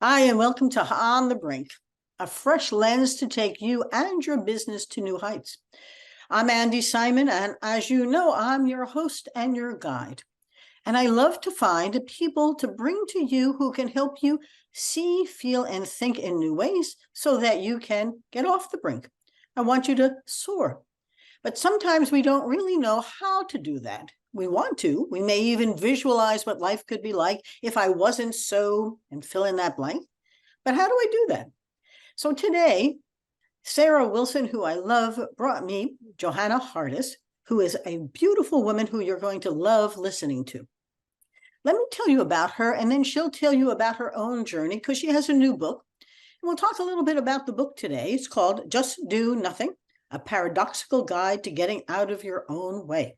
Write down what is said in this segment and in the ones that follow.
Hi, and welcome to On the Brink, a fresh lens to take you and your business to new heights. I'm Andi Simon, and as you know, I'm your host and your guide. And I love to find people to bring to you who can help you see, feel, and think in new ways so that you can get off the brink. I want you to soar. But sometimes we don't really know how to do that. We want to. We may even visualize what life could be like if I wasn't so, and fill in that blank. But how do I do that? So today, Sarah Wilson, who I love, brought me Joanna Hardis, who is a beautiful woman who you're going to love listening to. Let me tell you about her, and then she'll tell you about her own journey because she has a new book. And we'll talk a little bit about the book today. It's called Just Do Nothing, a paradoxical guide to getting out of your own way.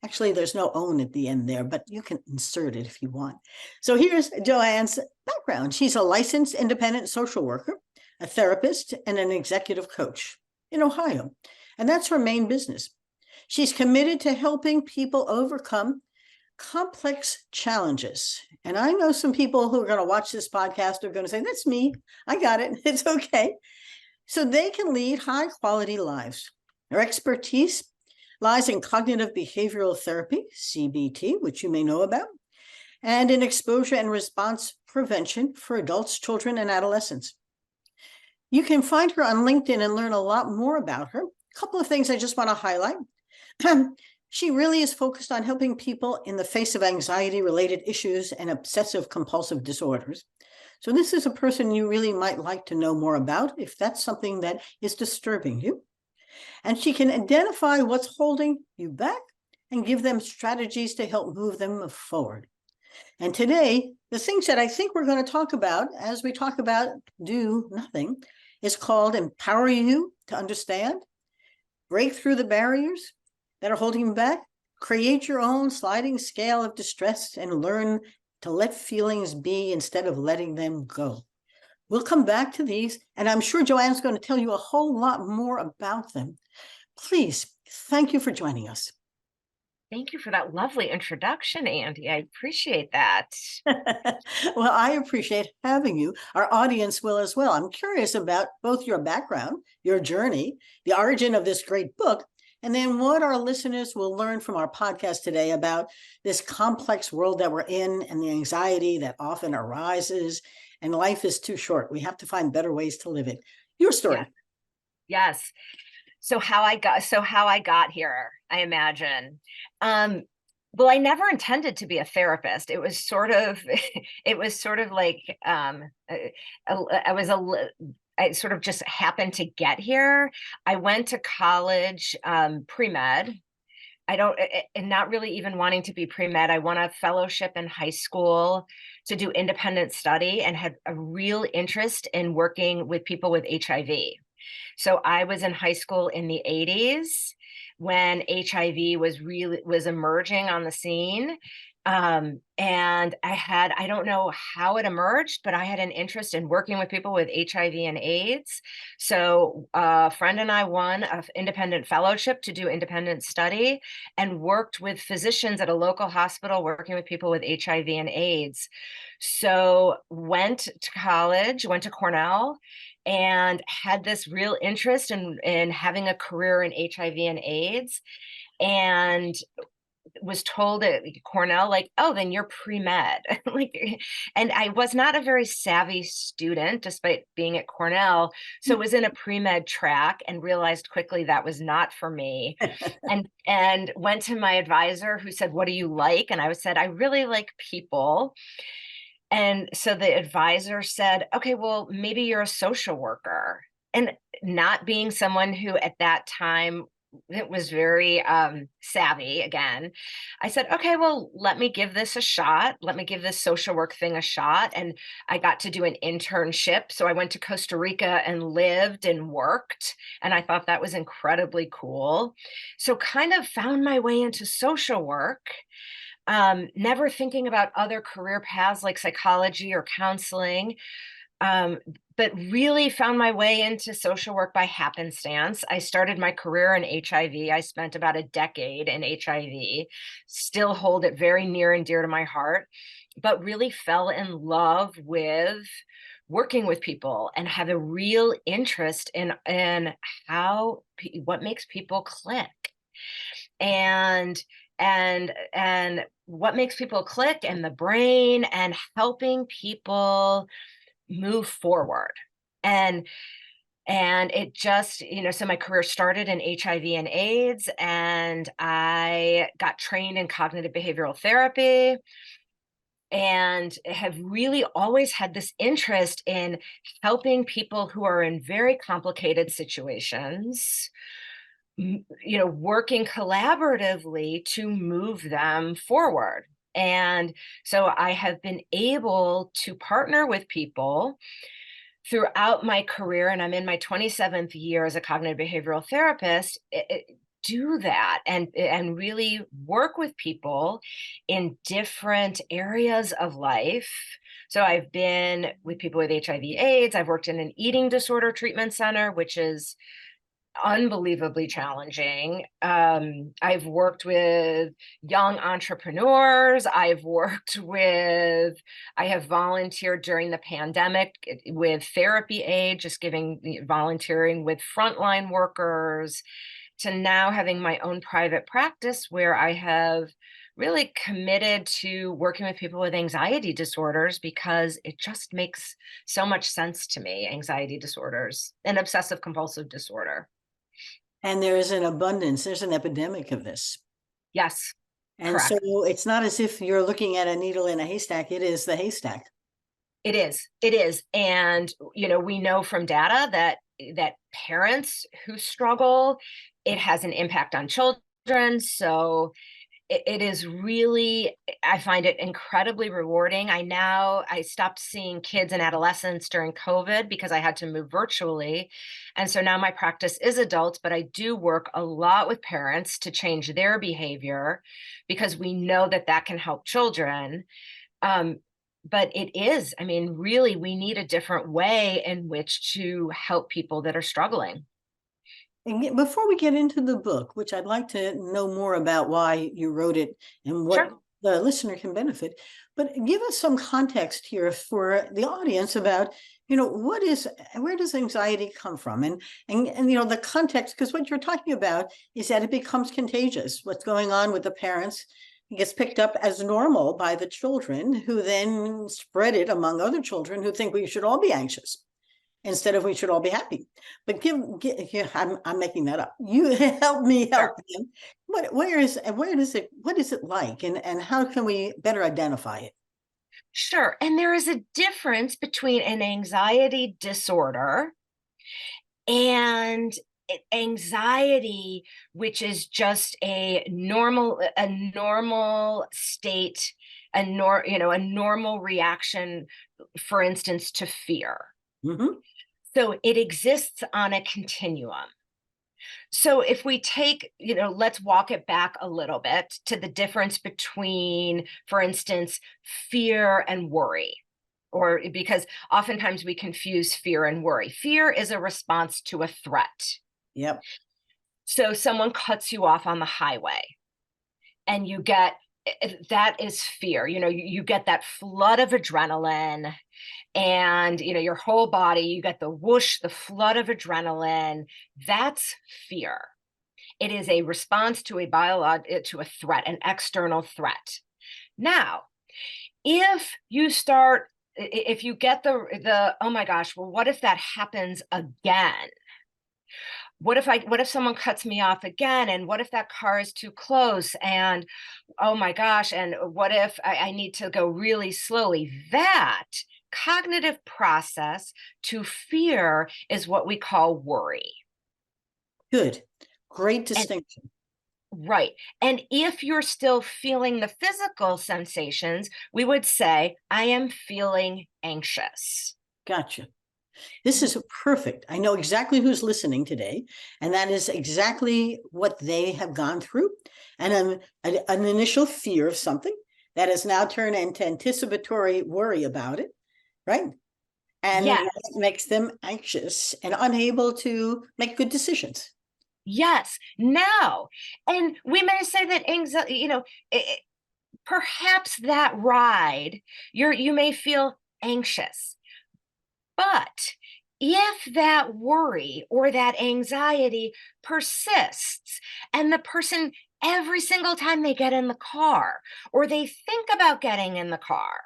Actually, there's no own at the end there, but you can insert it if you want. So here's Joanne's background. She's a licensed independent social worker, a therapist, and an executive coach in Ohio. And that's her main business. She's committed to helping people overcome complex challenges. And I know some people who are going to watch this podcast are going to say, that's me. I got it. It's okay. So they can lead high quality lives. Her expertise lies in cognitive behavioral therapy, CBT, which you may know about, and in exposure and response prevention for adults, children, and adolescents. You can find her on LinkedIn and learn a lot more about her. A couple of things I just want to highlight. She really is focused on helping people in the face of anxiety-related issues and obsessive-compulsive disorders. So this is a person you really might like to know more about if that's something that is disturbing you. And she can identify what's holding you back and give them strategies to help move them forward. And today, the things that I think we're going to talk about as we talk about do nothing is called empower you to understand, break through the barriers that are holding you back, create your own sliding scale of distress, and learn to let feelings be instead of letting them go. We'll come back to these, and I'm sure Joanne's going to tell you a whole lot more about them. Please, thank you for joining us. Thank you for that lovely introduction, Andi. I appreciate that. Well, I appreciate having you. Our audience will as well. I'm curious about both your background, your journey, the origin of this great book, and then what our listeners will learn from our podcast today about this complex world that we're in and the anxiety that often arises. And life is too short. We have to find better ways to live it. Your story. Yeah. Yes. So how I got here, I imagine. Well, I never intended to be a therapist. It was sort of like I sort of just happened to get here. I went to college, pre-med. And not really even wanting to be pre-med. I won a fellowship in high school to do independent study and had a real interest in working with people with HIV. So I was in high school in the 80s when HIV was emerging on the scene. And I don't know how it emerged, but I had an interest in working with people with HIV and AIDS. So a friend and I won an independent fellowship to do independent study and worked with physicians at a local hospital working with people with HIV and AIDS. So went to college, went to Cornell, and had this real interest in having a career in HIV and AIDS, and was told at Cornell, like, oh, then you're pre-med. And I was not a very savvy student despite being at Cornell. So was in a pre-med track and realized quickly that was not for me. and went to my advisor who said, what do you like? And I said, I really like people. And so the advisor said, okay, well, maybe you're a social worker. And not being someone who at that time it was very savvy again, I said, okay, well, let me give this a shot. Let me give this social work thing a shot. And I got to do an internship. So I went to Costa Rica and lived and worked. And I thought that was incredibly cool. So kind of found my way into social work. Never thinking about other career paths like psychology or counseling. But really found my way into social work by happenstance. I started my career in HIV. I spent about a decade in HIV, still hold it very near and dear to my heart. but really fell in love with working with people and have a real interest in what makes people click, and what makes people click in the brain, and helping people move forward. And it just, so my career started in HIV and AIDS, and I got trained in cognitive behavioral therapy, and have really always had this interest in helping people who are in very complicated situations, working collaboratively to move them forward. And so I have been able to partner with people throughout my career, and I'm in my 27th year as a cognitive behavioral therapist, do that and really work with people in different areas of life. So I've been with people with HIV/AIDS. I've worked in an eating disorder treatment center, which is unbelievably challenging. I've worked with young entrepreneurs. I have volunteered during the pandemic with therapy aid, just volunteering with frontline workers, to now having my own private practice where I have really committed to working with people with anxiety disorders, because it just makes so much sense to me. Anxiety disorders and obsessive compulsive disorder. And there is an abundance, there's an epidemic of this. Yes, And correct. so it's not as if you're looking at a needle in a haystack, it is the haystack. It is. And, we know from data that parents who struggle, it has an impact on children. So it is really, I find it incredibly rewarding. I stopped seeing kids and adolescents during COVID because I had to move virtually. And so now my practice is adults, but I do work a lot with parents to change their behavior, because we know that can help children. But really, we need a different way in which to help people that are struggling. And before we get into the book, which I'd like to know more about why you wrote it and what Sure. the listener can benefit, but give us some context here for the audience about, where does anxiety come from? And the context, because what you're talking about is that it becomes contagious. What's going on with the parents gets picked up as normal by the children, who then spread it among other children who think we should all be anxious instead of we should all be happy. But yeah, I'm making that up. You help me help them. What is it like, and how can we better identify it? Sure. And there is a difference between an anxiety disorder and anxiety, which is just a normal state, a normal reaction, for instance, to fear. Mm-hmm. So it exists on a continuum. So if we take, let's walk it back a little bit to the difference between, for instance, fear and worry. Or because oftentimes we confuse fear and worry. Fear is a response to a threat. Yep. So someone cuts you off on the highway, and that is fear. You get that flood of adrenaline, and your whole body, you get the whoosh, the flood of adrenaline. That's fear. It is a response to to a threat, an external threat. Now, if you get the oh my gosh, well, what if that happens again? What if someone cuts me off again? And what if that car is too close? And oh my gosh, and what if I need to go really slowly? That cognitive process to fear is what we call worry. Good. Great And distinction. right. And if you're still feeling the physical sensations, we would say, I am feeling anxious. Gotcha. This is perfect. I know exactly who's listening today, and that is exactly what they have gone through. And an initial fear of something that has now turned into anticipatory worry about it, right? And Yes. it makes them anxious and unable to make good decisions. Yes. Now, and we may say that anxiety, perhaps that ride, you may feel anxious. But if that worry or that anxiety persists, and the person every single time they get in the car or they think about getting in the car,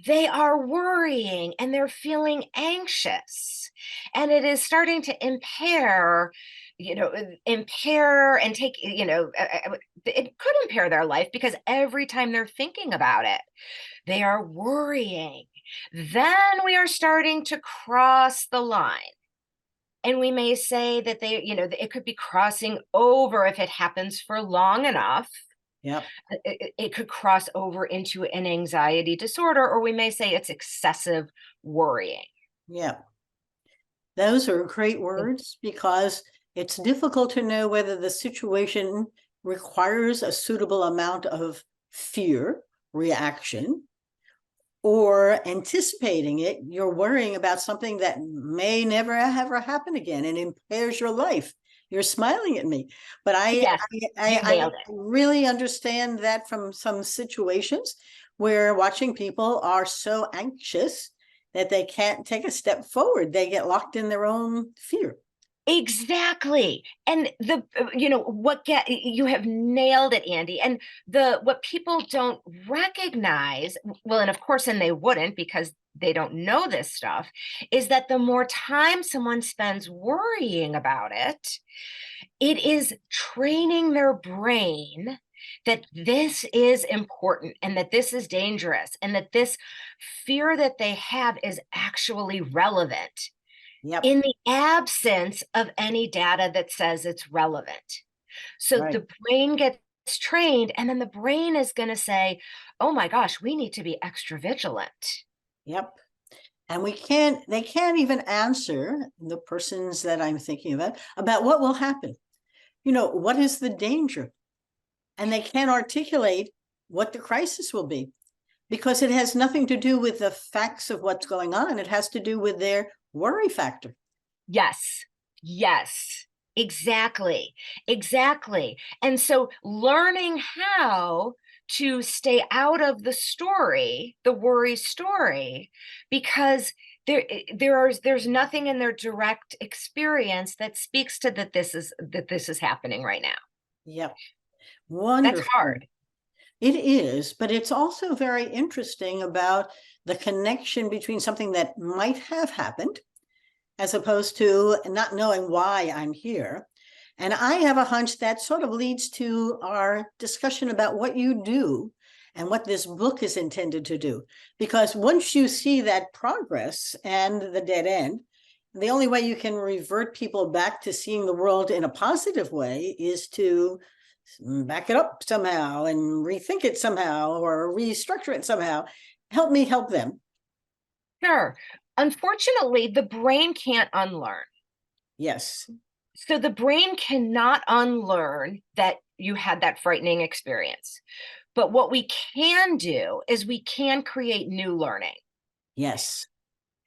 they are worrying and they're feeling anxious, and it is starting to impair and take, it could impair their life, because every time they're thinking about it, they are worrying. Then we are starting to cross the line. And we may say that it could be crossing over if it happens for long enough. Yep. It could cross over into an anxiety disorder, or we may say it's excessive worrying. Yeah. Those are great words, because it's difficult to know whether the situation requires a suitable amount of fear reaction, or anticipating it, you're worrying about something that may never ever happen again and impairs your life. You're smiling at me, but Yes, I really understand that from some situations where watching people are so anxious that they can't take a step forward. They get locked in their own fear. exactly. And you have nailed it, Andi. And what people don't recognize, well, and of course, and they wouldn't, because they don't know this stuff, is that the more time someone spends worrying about it, it is training their brain that this is important and that this is dangerous and that this fear that they have is actually relevant. Yep. In the absence of any data that says it's relevant. So Right. the brain gets trained, and then the brain is going to say, oh my gosh, we need to be extra vigilant. Yep. And they can't even answer, the persons that I'm thinking about what will happen. What is the danger? And they can't articulate what the crisis will be, because it has nothing to do with the facts of what's going on. It has to do with their worry factor. Yes, yes, exactly, exactly. And so learning how to stay out of the story, the worry story, because there's nothing in their direct experience that speaks to that this is happening right now. Yep. That's Wonderful. hard. It is, but it's also very interesting about the connection between something that might have happened, as opposed to not knowing why I'm here. And I have a hunch that sort of leads to our discussion about what you do and what this book is intended to do. Because once you see that progress and the dead end, the only way you can revert people back to seeing the world in a positive way is to back it up somehow and rethink it somehow or restructure it somehow. Help me help them. Sure. Unfortunately, the brain can't unlearn. Yes. So the brain cannot unlearn that you had that frightening experience. But what we can do is we can create new learning. Yes.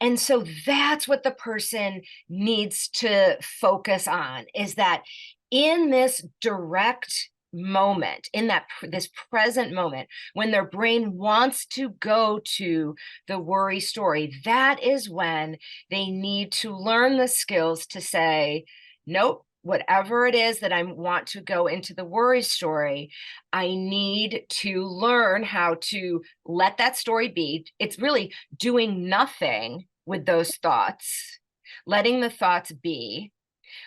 And so that's what the person needs to focus on, is that in this direct moment, in this present moment, when their brain wants to go to the worry story, that is when they need to learn the skills to say, nope, whatever it is that I want to go into the worry story, I need to learn how to let that story be. It's really doing nothing with those thoughts, letting the thoughts be,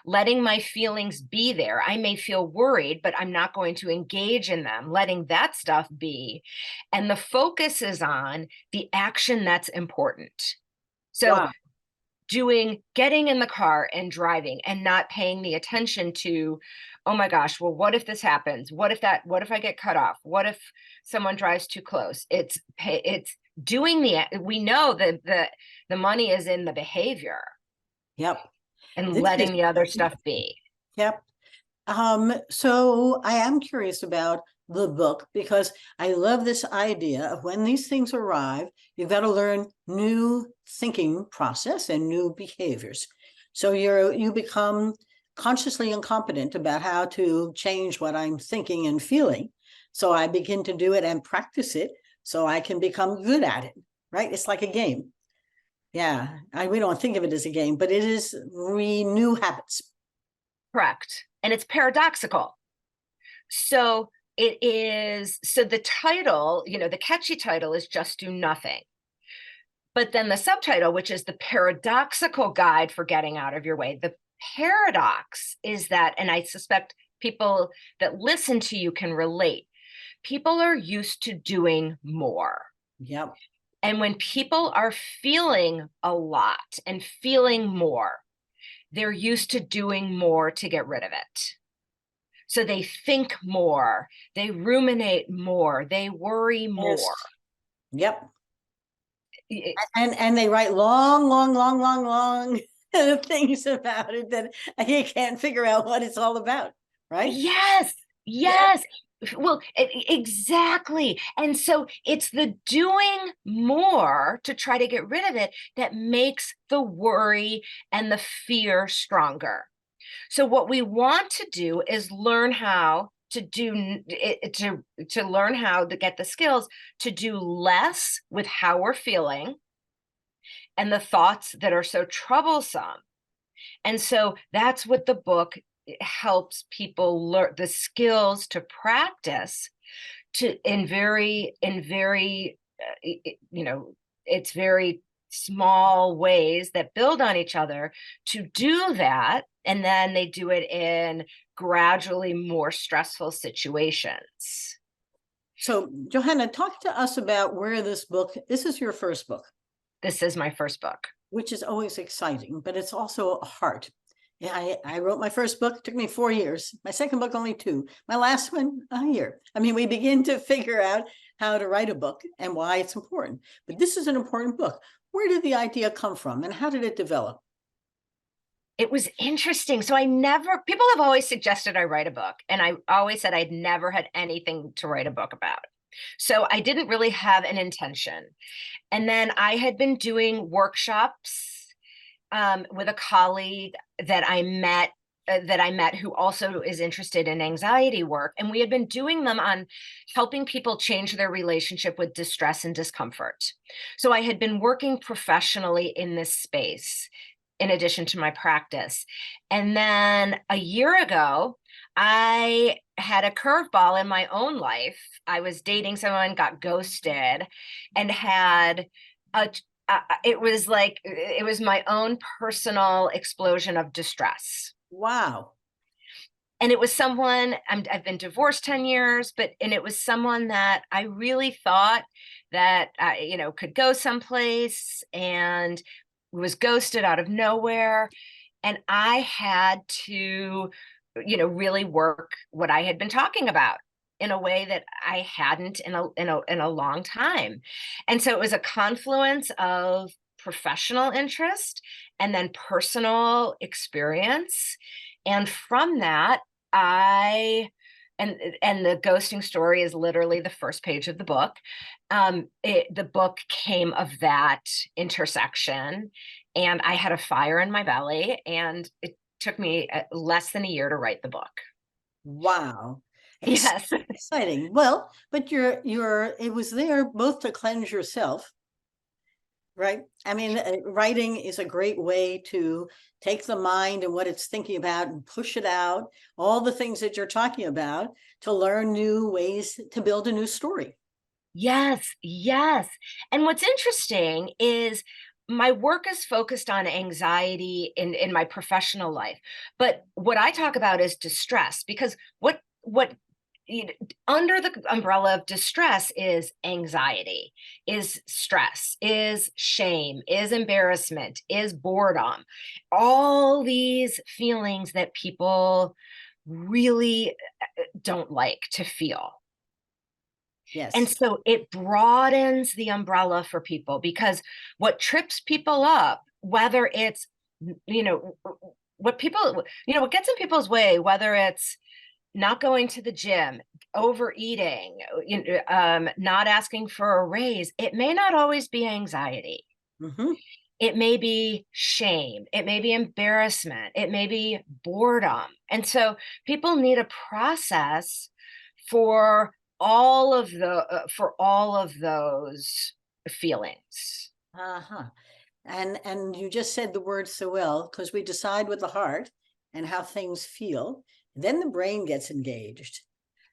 letting my feelings be there. I may feel worried, but I'm not going to engage in them, letting that stuff be. And the focus is on the action that's important. So Wow. getting in the car and driving and not paying the attention to, oh my gosh, well, what if this happens? What if I get cut off? What if someone drives too close? It's doing we know that the money is in the behavior. Yep. And This letting is, the other stuff be. yep. So I am curious about the book, because I love this idea of when these things arrive, you've got to learn new thinking process and new behaviors. So you become consciously incompetent about how to change what I'm thinking and feeling. So I begin to do it and practice it so I can become good at it, right? It's like a game. Yeah, we don't think of it as a game, but it is renew habits. Correct. And it's paradoxical. So the title, the catchy title is Just Do Nothing. But then the subtitle, which is the paradoxical guide for getting out of your way, the paradox is that, and I suspect people that listen to you can relate, people are used to doing more. Yep. And when people are feeling a lot and feeling more, they're used to doing more to get rid of it. So they think more, they ruminate more, they worry more. Yep. And they write long things about it that I can't figure out what it's all about, right? Yes. Well, exactly. And so it's the doing more to try to get rid of it that makes the worry and the fear stronger. So what we want to do is learn how to do it, to learn how to get the skills to do less with how we're feeling and the thoughts that are so troublesome. And so that's what the book helps people learn, the skills to practice to in very it's very small ways that build on each other to do that, and then they do it in gradually more stressful situations. So Joanna, talk to us about where this is your first book. This is my first book, which is always exciting, but it's also hard. Yeah, I wrote my first book, it took me 4 years. My second book, only 2. My last one, a year. I mean, we begin to figure out how to write a book and why it's important. But this is an important book. Where did the idea come from and how did it develop? It was interesting. So people have always suggested I write a book, and I always said I'd never had anything to write a book about. So I didn't really have an intention. And then I had been doing workshops with a colleague that I met who also is interested in anxiety work. And we had been doing them on helping people change their relationship with distress and discomfort. So I had been working professionally in this space in addition to my practice. And then a year ago, I had a curveball in my own life. I was dating someone, got ghosted, and had it was my own personal explosion of distress. Wow. And it was someone, I've been divorced 10 years, and it was someone that I really thought that, could go someplace, and was ghosted out of nowhere. And I had to, really work what I had been talking about in a way that I hadn't in a long time. And so it was a confluence of professional interest and then personal experience. And from that, and the ghosting story is literally the first page of the book. The book came of that intersection, and I had a fire in my belly, and it took me less than a year to write the book. Wow. Yes. Exciting. Well, but it was there both to cleanse yourself, right? I mean, writing is a great way to take the mind and what it's thinking about and push it out, all the things that you're talking about, to learn new ways to build a new story. Yes. And what's interesting is my work is focused on anxiety in my professional life. But what I talk about is distress, because what under the umbrella of distress is anxiety, is stress, is shame, is embarrassment, is boredom, all these feelings that people really don't like to feel. Yes. And so it broadens the umbrella for people, because what trips people up, whether it's, what gets in people's way, whether it's not going to the gym, overeating, not asking for a raise, it may not always be anxiety. Mm-hmm. It may be shame. It may be embarrassment. It may be boredom. And so people need a process for all of the for all of those feelings. Uh-huh. And you just said the word so well, because we decide with the heart and how things feel, then the brain gets engaged.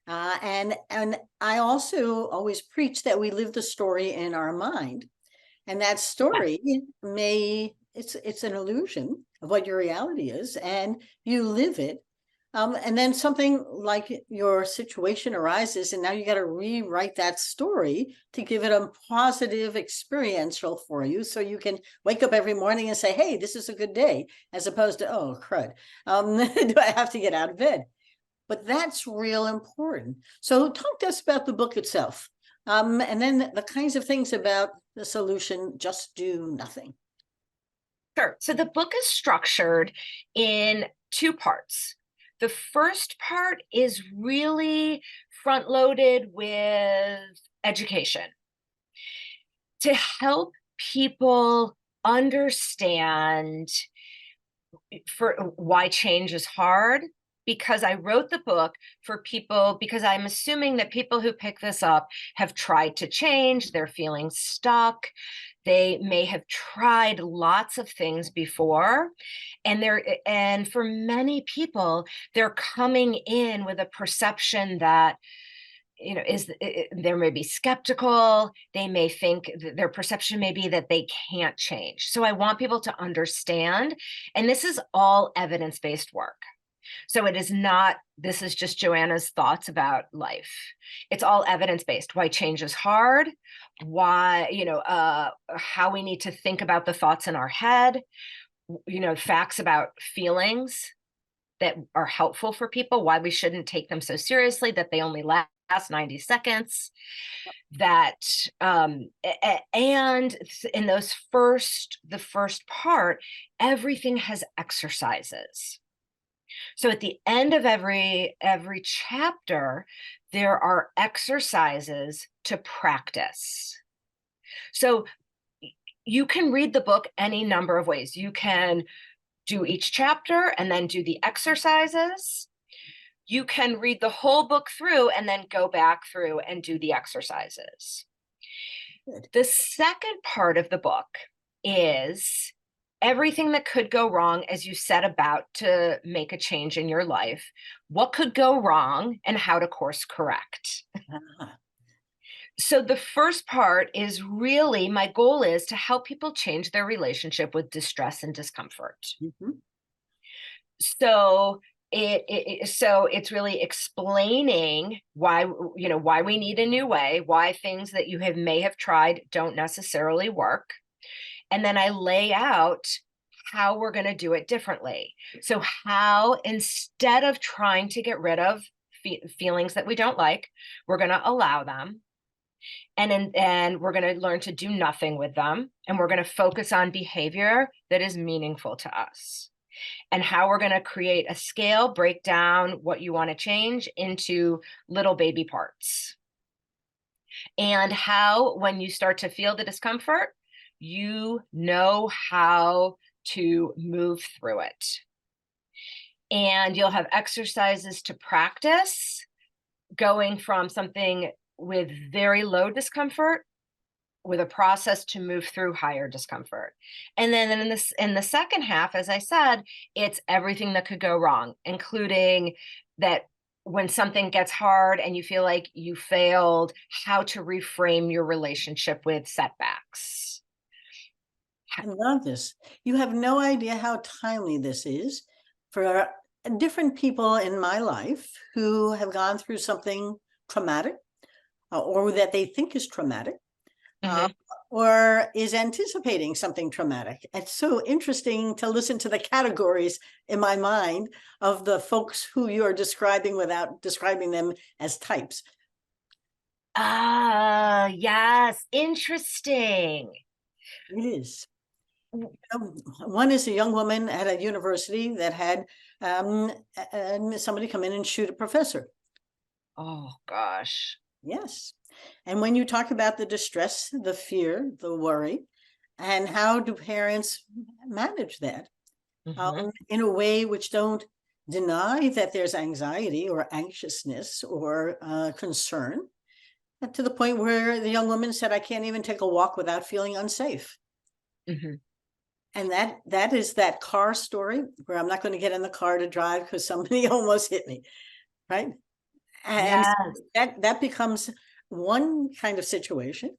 And I also always preach that we live the story in our mind, and that story it's an illusion of what your reality is, and you live it. And then something like your situation arises, and now you got to rewrite that story to give it a positive experiential for you, so you can wake up every morning and say, hey, this is a good day, as opposed to, oh, crud, do I have to get out of bed? But that's real important. So talk to us about the book itself, and then the kinds of things about the solution, just do nothing. Sure. So the book is structured in two parts. The first part is really front loaded with education to help people understand for why change is hard, because I wrote the book for people, because I'm assuming that people who pick this up have tried to change, they're feeling stuck, they may have tried lots of things before, and for many people, they're coming in with a perception that, there may be skeptical, they may think their perception may be that they can't change. So I want people to understand, and this is all evidence-based work. So it is not, this is just Joanna's thoughts about life. It's all evidence-based. Why change is hard, why, how we need to think about the thoughts in our head, facts about feelings that are helpful for people, why we shouldn't take them so seriously, that they only last 90 seconds, that and in the first part, everything has exercises. So at the end of every chapter, there are exercises to practice. So you can read the book any number of ways. You can do each chapter and then do the exercises. You can read the whole book through and then go back through and do the exercises. Good. The second part of the book is everything that could go wrong as you set about to make a change in your life. What could go wrong and how to course correct. So the first part is really, my goal is to help people change their relationship with distress and discomfort. Mm-hmm. So it's really explaining why we need a new way, why things that you may have tried don't necessarily work. And then I lay out how we're going to do it differently. So how, instead of trying to get rid of feelings that we don't like, we're going to allow them. And we're going to learn to do nothing with them. And we're going to focus on behavior that is meaningful to us. And how we're going to create a scale, break down what you want to change into little baby parts. And how, when you start to feel the discomfort, you know how to move through it. And you'll have exercises to practice, going from something with very low discomfort with a process to move through higher discomfort. And then in the second half, as I said, it's everything that could go wrong, including that when something gets hard and you feel like you failed, how to reframe your relationship with setbacks. I love this. You have no idea how timely this is for different people in my life who have gone through something traumatic, or that they think is traumatic, or is anticipating something traumatic. It's so interesting to listen to the categories in my mind of the folks who you're describing without describing them as types. Ah, yes, interesting. It is. One is a young woman at a university that had somebody come in and shoot a professor. Oh, gosh. Yes. And when you talk about the distress, the fear, the worry, and how do parents manage that in a way which don't deny that there's anxiety or anxiousness or concern, to the point where the young woman said, I can't even take a walk without feeling unsafe. Mhm. And that is that car story where I'm not going to get in the car to drive because somebody almost hit me, right? And so Yes. that becomes one kind of situation.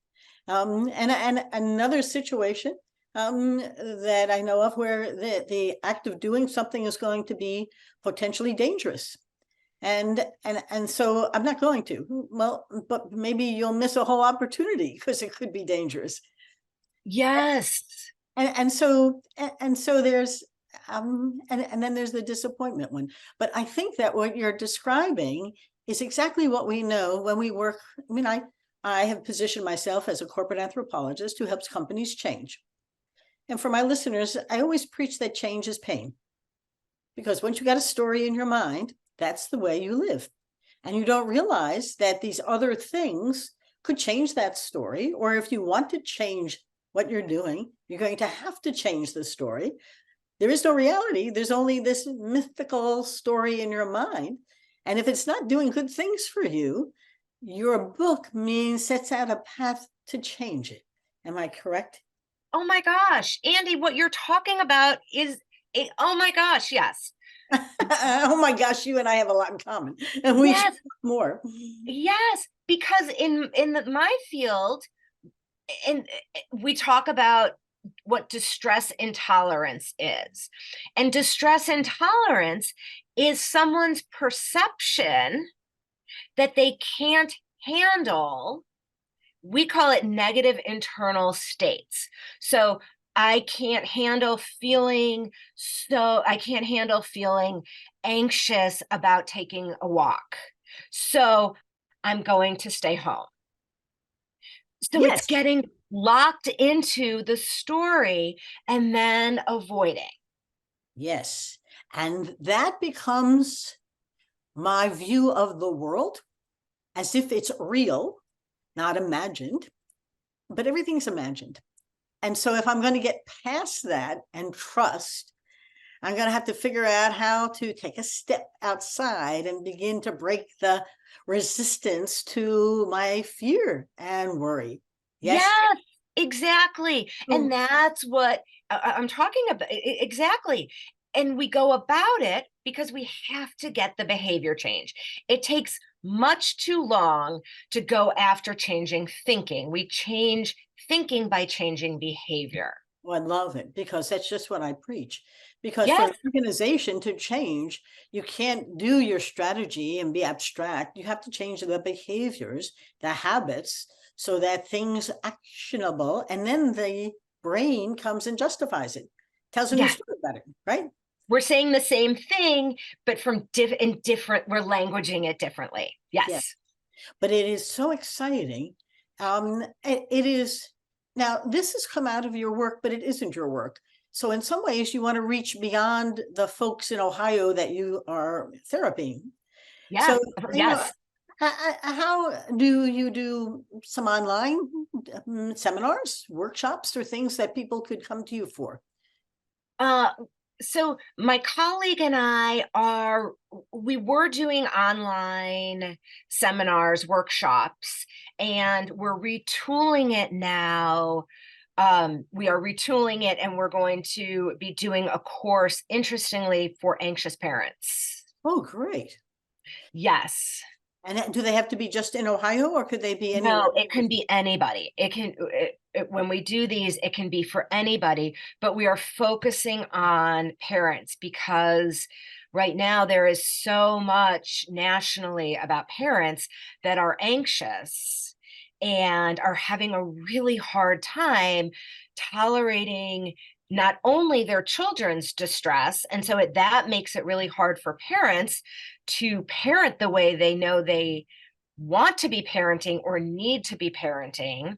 And another situation that I know of where the act of doing something is going to be potentially dangerous. And so I'm not going to. Well, but maybe you'll miss a whole opportunity because it could be dangerous. Yes. And so there's and then there's the disappointment one. But I think that what you're describing is exactly what we know when we work. I mean, I have positioned myself as a corporate anthropologist who helps companies change. And for my listeners, I always preach that change is pain. Because once you got a story in your mind, that's the way you live. And you don't realize that these other things could change that story. Or if you want to change what you're doing, you're going to have to change the story. There is no reality. There's only this mythical story in your mind. And if it's not doing good things for you, your book sets out a path to change it. Am I correct? Oh my gosh, Andi, what you're talking about is oh my gosh, yes. Oh my gosh, you and I have a lot in common, and we should Yes, talk more. yes, because my field, and we talk about what distress intolerance is. And distress intolerance is someone's perception that they can't handle. We call it negative internal states. So I can't handle feeling anxious about taking a walk. So I'm going to stay home. So it's Yes, getting locked into the story and then avoiding. yes. And that becomes my view of the world as if it's real, not imagined, but everything's imagined. And so if I'm going to get past that and trust, I'm going to have to figure out how to take a step outside and begin to break the resistance to my fear and worry. Yes. Yes, exactly. Mm. And that's what I'm talking about. Exactly. And we go about it because we have to get the behavior change. It takes much too long to go after changing thinking. We change thinking by changing behavior. Oh, I love it because that's just what I preach. Because for Yes, an organization to change, you can't do your strategy and be abstract. You have to change the behaviors, the habits, so that things actionable, and then the brain comes and justifies it, tells a new yes. story about it, right? We're saying the same thing, but from different, we're languaging it differently. Yeah. Yes. But it is so exciting. It is now. This has come out of your work, but it isn't your work. So in some ways, you want to reach beyond the folks in Ohio that you are therapying. So Yes. you know, Yes. how do you do some online seminars, workshops, or things that people could come to you for? Uh, so my colleague and we were doing online seminars, workshops, and we're retooling it now. We are retooling it and we're going to be doing a course, interestingly, for anxious parents. Oh, great! Yes. And do they have to be just in Ohio, or could they be anywhere? No, it can be anybody. When we do these, it can be for anybody, but we are focusing on parents because right now there is so much nationally about parents that are anxious and are having a really hard time tolerating not only their children's distress, and so that makes it really hard for parents to parent the way they know they want to be parenting or need to be parenting.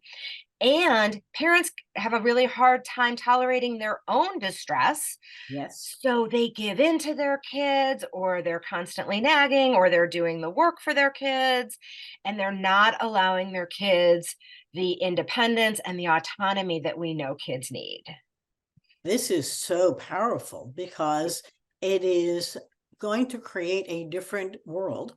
And parents have a really hard time tolerating their own distress. Yes. So they give in to their kids, or they're constantly nagging, or they're doing the work for their kids, and they're not allowing their kids the independence and the autonomy that we know kids need. This is so powerful because it is going to create a different world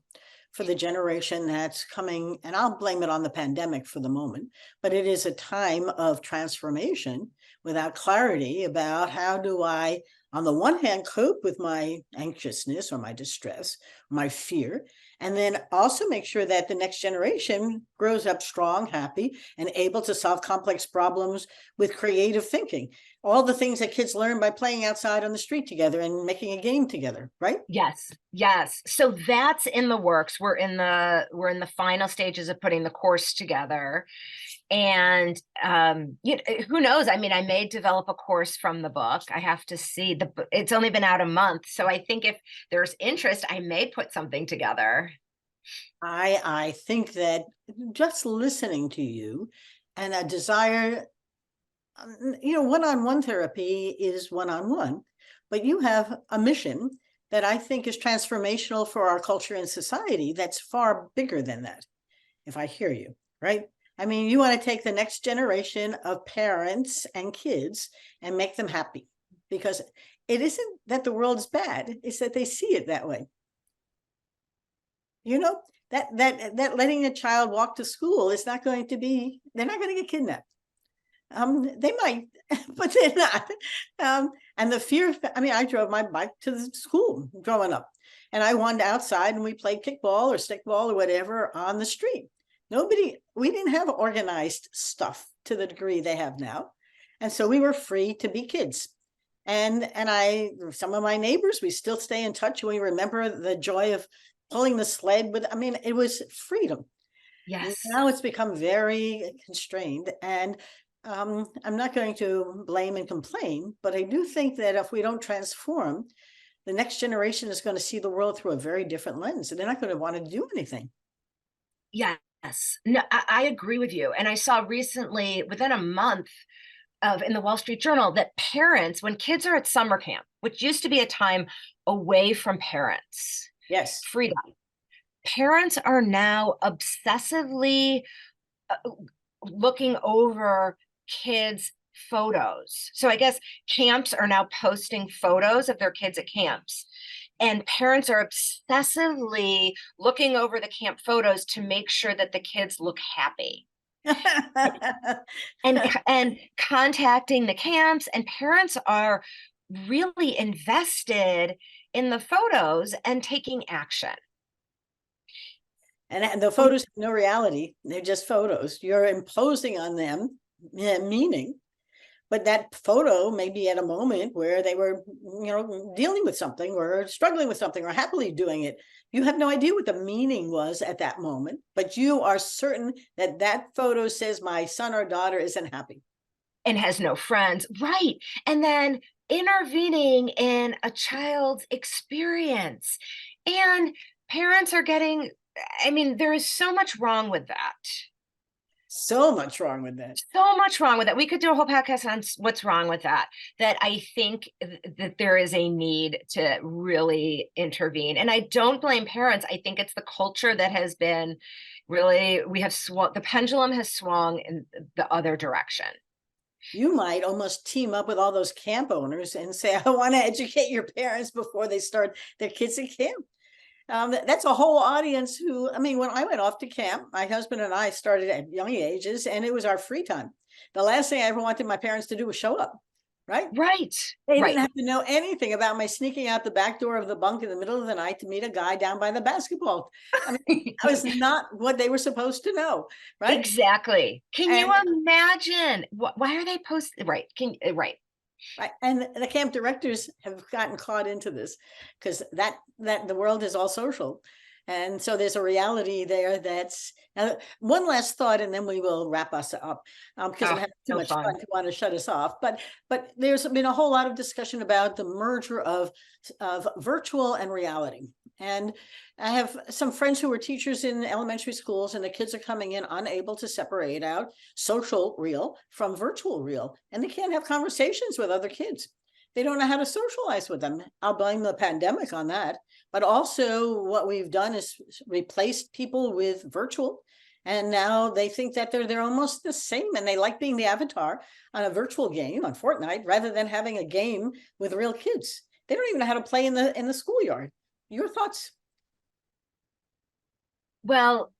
for the generation that's coming, and I'll blame it on the pandemic for the moment, but it is a time of transformation without clarity about how do I, on the one hand, cope with my anxiousness or my distress, my fear, and then also make sure that the next generation grows up strong, happy, and able to solve complex problems with creative thinking. All the things that kids learn by playing outside on the street together and making a game together, right? Yes, yes. So that's in the works. We're in the final stages of putting the course together. And who knows? I mean, I may develop a course from the book. I have to see. It's only been out a month. So I think if there's interest, I may put something together. I think that just listening to you and a desire, one-on-one therapy is one-on-one, but you have a mission that I think is transformational for our culture and society that's far bigger than that, if I hear you, right? I mean, you want to take the next generation of parents and kids and make them happy, because it isn't that the world's bad, it's that they see it that way. That letting a child walk to school is not going to be, they're not going to get kidnapped. They might, but they're not. And the fear, I drove my bike to the school growing up, and I wandered outside and we played kickball or stickball or whatever on the street. We didn't have organized stuff to the degree they have now. And so we were free to be kids. And some of my neighbors, we still stay in touch. We remember the joy of pulling the sled it was freedom. Yes. Now it's become very constrained, and I'm not going to blame and complain, but I do think that if we don't transform, the next generation is going to see the world through a very different lens, and they're not going to want to do anything. Yes. No, I agree with you. And I saw recently, within a month in the Wall Street Journal, that parents, when kids are at summer camp, which used to be a time away from parents, Yes. freedom, parents are now obsessively looking over kids' photos. So I guess camps are now posting photos of their kids at camps. And parents are obsessively looking over the camp photos to make sure that the kids look happy. and contacting the camps, and parents are really invested in the photos and taking action. And the photos have no reality. They're just photos. You're imposing on them meaning, but that photo may be at a moment where they were, dealing with something or struggling with something or happily doing it. You have no idea what the meaning was at that moment, but you are certain that that photo says my son or daughter isn't happy. And has no friends. Right. And then intervening in a child's experience. And parents are getting, there is so much wrong with that. So much wrong with that. So much wrong with that. We could do a whole podcast on what's wrong with that I think that there is a need to really intervene. And I don't blame parents. I think it's the culture that has been really, the pendulum has swung in the other direction. You might almost team up with all those camp owners and say, I want to educate your parents before they start their kids at camp. That's a whole audience who, when I went off to camp, my husband and I started at young ages, and it was our free time. The last thing I ever wanted my parents to do was show up, right? Right. They didn't have to know anything about my sneaking out the back door of the bunk in the middle of the night to meet a guy down by the basketball. That was not what they were supposed to know, right? Exactly. Can you imagine? Why are they posting? Right. Right. Right. And the camp directors have gotten caught into this because that the world is all social. And so there's a reality there that's now, one last thought, and then we will wrap us up because I'm having too much fun to want to shut us off. But there's been a whole lot of discussion about the merger of virtual and reality. And I have some friends who are teachers in elementary schools, and the kids are coming in unable to separate out social real from virtual real, and they can't have conversations with other kids. They don't know how to socialize with them. I'll blame the pandemic on that. But also what we've done is replaced people with virtual. And now they think that they're almost the same, and they like being the avatar on a virtual game on Fortnite rather than having a game with real kids. They don't even know how to play in the schoolyard. Your thoughts? Well,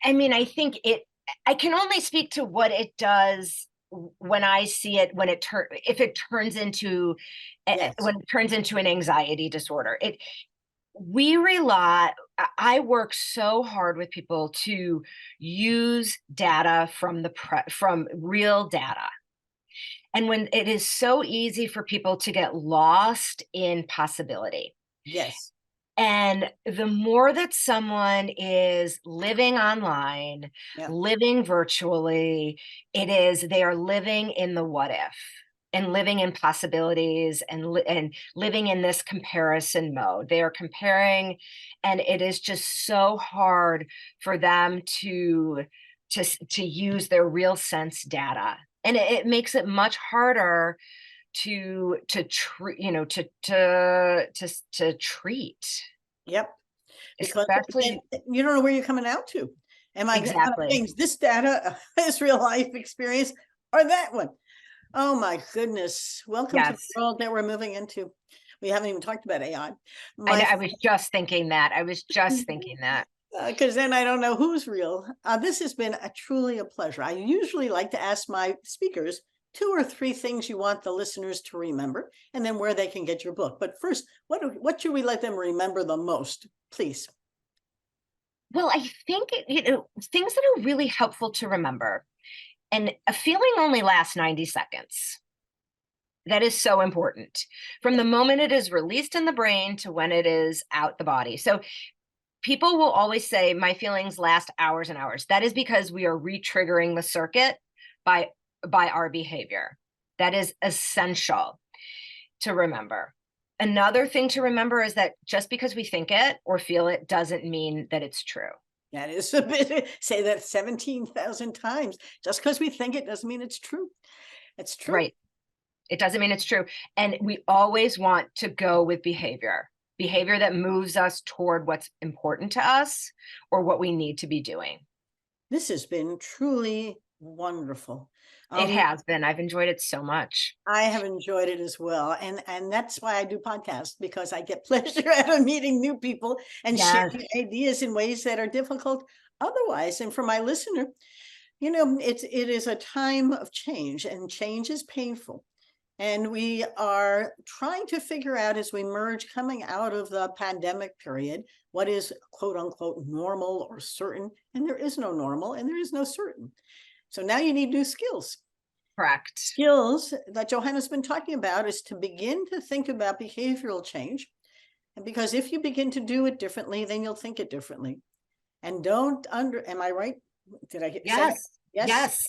I mean, I can only speak to what it does when I see it, if it turns into, Yes, when it turns into an anxiety disorder. We rely, I work so hard with people to use data from real data. And when it is so easy for people to get lost in possibility. yes, And the more that someone is living online, yeah, living virtually, they are living in the what if and living in possibilities and living in this comparison mode. They are comparing, and it is just so hard for them to use their real sense data. And it makes it much harder to treat, yep. Because then especially. you don't know where you're coming out to. Am I going to Exactly. change this data, this real life experience, or that one? Oh my goodness. Welcome to the Yes. world that we're moving into. We haven't even talked about AI. I know, My I was just thinking that. I was just thinking that. because then I don't know who's real. This has been truly a pleasure. I usually like to ask my speakers 2 or 3 things you want the listeners to remember, and then where they can get your book. But first, what should we let them remember the most, please? Well, I think, things that are really helpful to remember, and a feeling only lasts 90 seconds. That is so important from the moment it is released in the brain to when it is out the body. So people will always say, my feelings last hours and hours. That is because we are re-triggering the circuit by our behavior. That is essential to remember. Another thing to remember is that just because we think it or feel it doesn't mean that it's true. That is a bit, say that 17,000 times. Just because we think it doesn't mean it's true. It's true. Right. It doesn't mean it's true. And we always want to go with behavior that moves us toward what's important to us or what we need to be doing. This has been truly wonderful. It has been. I've enjoyed it so much. I have enjoyed it as well. And that's why I do podcasts, because I get pleasure out of meeting new people and Yes. sharing ideas in ways that are difficult otherwise. And for my listener, it is a time of change, and change is painful. And we are trying to figure out, as we merge coming out of the pandemic period, what is quote unquote normal or certain. And there is no normal and there is no certain. So now you need new skills. Correct. Skills that Joanna's been talking about is to begin to think about behavioral change. And because if you begin to do it differently, then you'll think it differently. And am I right? Did I say that? Yes. Yes. Yes.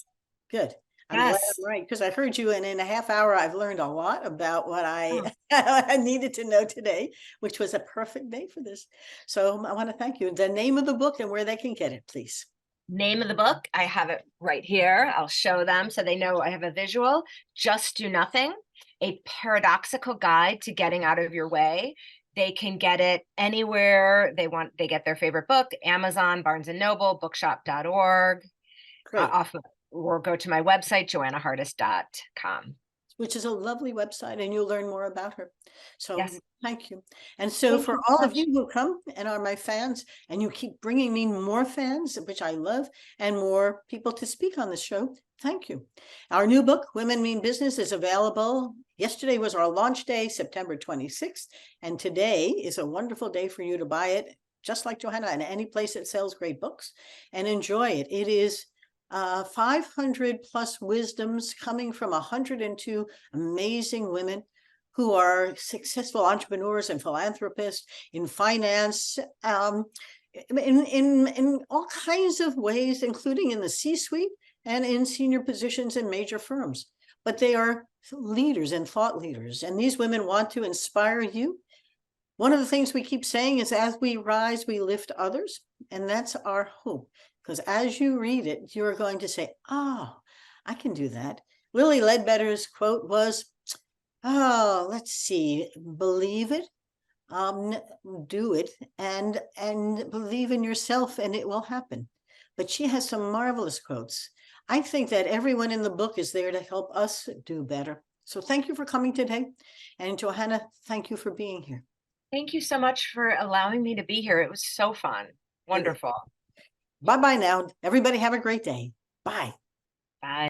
Good. I'm glad Yes. I'm right, because I heard you, and in a half hour, I've learned a lot about what I Oh, I needed to know today, which was a perfect day for this. So I want to thank you. The name of the book and where they can get it, please. name of the book, I have it right here. I'll show them so they know I have a visual. Just Do Nothing, a paradoxical guide to getting out of your way. They can get it anywhere they get their favorite book: Amazon, Barnes and Noble, bookshop.org, Great. or go to my website, joannahardis.com. Which is a lovely website, and you'll learn more about her. So Yes. thank you. And so Thank for you so all of much. you who come and are my fans, and you keep bringing me more fans, which I love, and more people to speak on the show, thank you. Our new book, Women Mean Business, is available. Yesterday was our launch day, September 26th, and today is a wonderful day for you to buy it, just like Joanna, in any place that sells great books, and enjoy it. It is 500 plus wisdoms coming from 102 amazing women who are successful entrepreneurs and philanthropists in finance, in all kinds of ways, including in the C-suite and in senior positions in major firms. But they are leaders and thought leaders, and these women want to inspire you. One of the things we keep saying is, as we rise, we lift others, and that's our hope. Because as you read it, you're going to say, oh, I can do that. Lily Ledbetter's quote was, oh, let's see, believe it, do it, and believe in yourself, and it will happen. But she has some marvelous quotes. I think that everyone in the book is there to help us do better. So thank you for coming today. And Joanna, thank you for being here. Thank you so much for allowing me to be here. It was so fun. It was Wonderful. Bye-bye now. Everybody have a great day. Bye. Bye.